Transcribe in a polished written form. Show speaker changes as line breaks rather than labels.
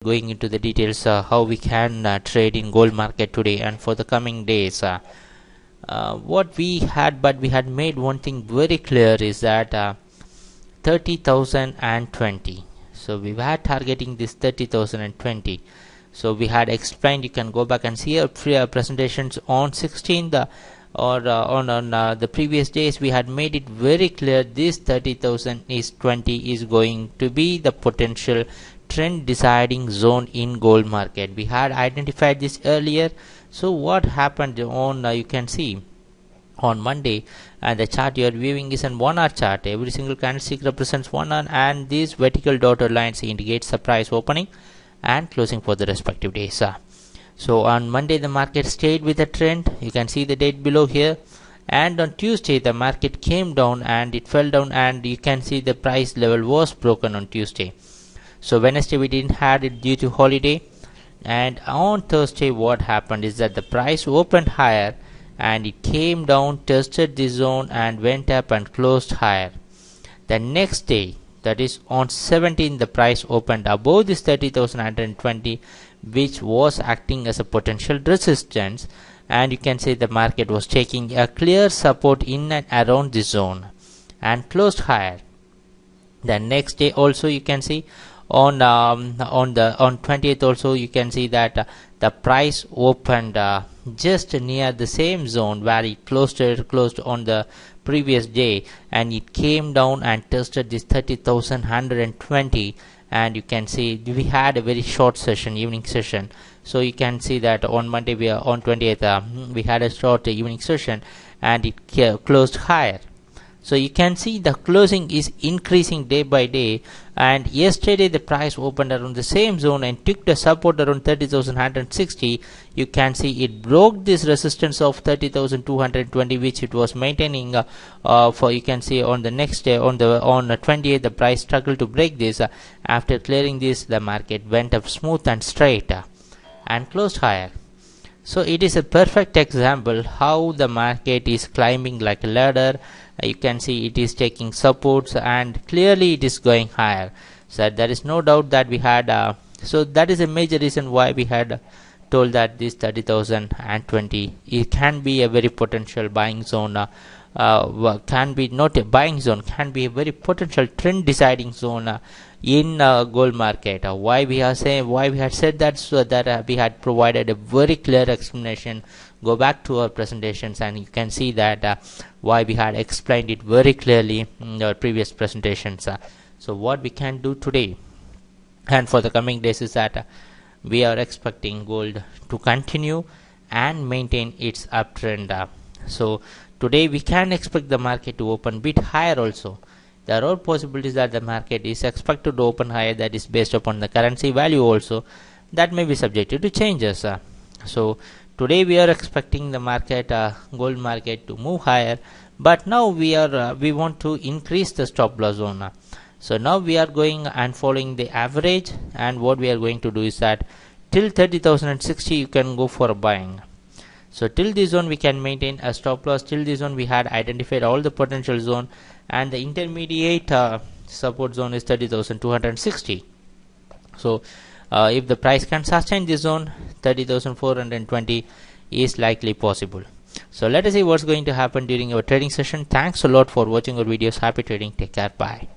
going into the details how we can trade in gold market today and for the coming days. What we had made one thing very clear is that 30,020. So we were targeting this 30,020. So we had explained, you can go back and see our presentations on 16th or on the previous days. We had made it very clear this 30,020 is going to be the potential trend deciding zone in gold market. We had identified this earlier. So what happened on you can see on Monday, and the chart you are viewing is an 1 hour chart. Every single candlestick represents 1 hour, and these vertical dotted lines indicates the price opening and closing for the respective days. So on Monday the market stayed with the trend. You can see the date below here, and on Tuesday the market came down and it fell down, and you can see the price level was broken on Tuesday. So Wednesday we didn't had it due to holiday, and on Thursday what happened is that the price opened higher and it came down, tested the zone and went up and closed higher. The next day, that is on 17th, the price opened above this 30,120, which was acting as a potential resistance, and you can see the market was taking a clear support in and around this zone and closed higher. The next day also you can see on 20th also you can see that the price opened just near the same zone where it closed on the previous day, and it came down and tested this 30,120, and you can see we had a very short session, evening session. So you can see that on Monday on 20th we had a short evening session and it closed higher. So you can see the closing is increasing day by day, and yesterday the price opened around the same zone and took the support around 30,160. You can see it broke this resistance of 30,220, which it was maintaining for, you can see on the next day on the 28th the price struggled to break this. After clearing this, the market went up smooth and straight and closed higher. So it is a perfect example how the market is climbing like a ladder. You can see it is taking supports and clearly it is going higher. So there is no doubt that we had so that is a major reason why we had told that this 30,020 it can be a very potential buying zone, can be not a buying zone, can be a very potential trend deciding zone in gold market. Why we are saying, why we had said that, so that we had provided a very clear explanation. Go back to our presentations and you can see that why we had explained it very clearly in our previous presentations. So what we can do today and for the coming days is that we are expecting gold to continue and maintain its uptrend. So today we can expect the market to open bit higher also. There are possibilities that the market is expected to open higher, that is based upon the currency value also, that may be subjected to changes. So today we are expecting the market, gold market, to move higher, but now we want to increase the stop loss zone. So now we are going and following the average, and what we are going to do is that till 30,060 you can go for a buying. So till this zone we can maintain a stop loss. Till this zone we had identified all the potential zone, and the intermediate support zone is 30,260. So if the price can sustain this zone, 30,420 is likely possible. So let us see what's going to happen during our trading session. Thanks a lot for watching our videos. Happy trading. Take care. Bye.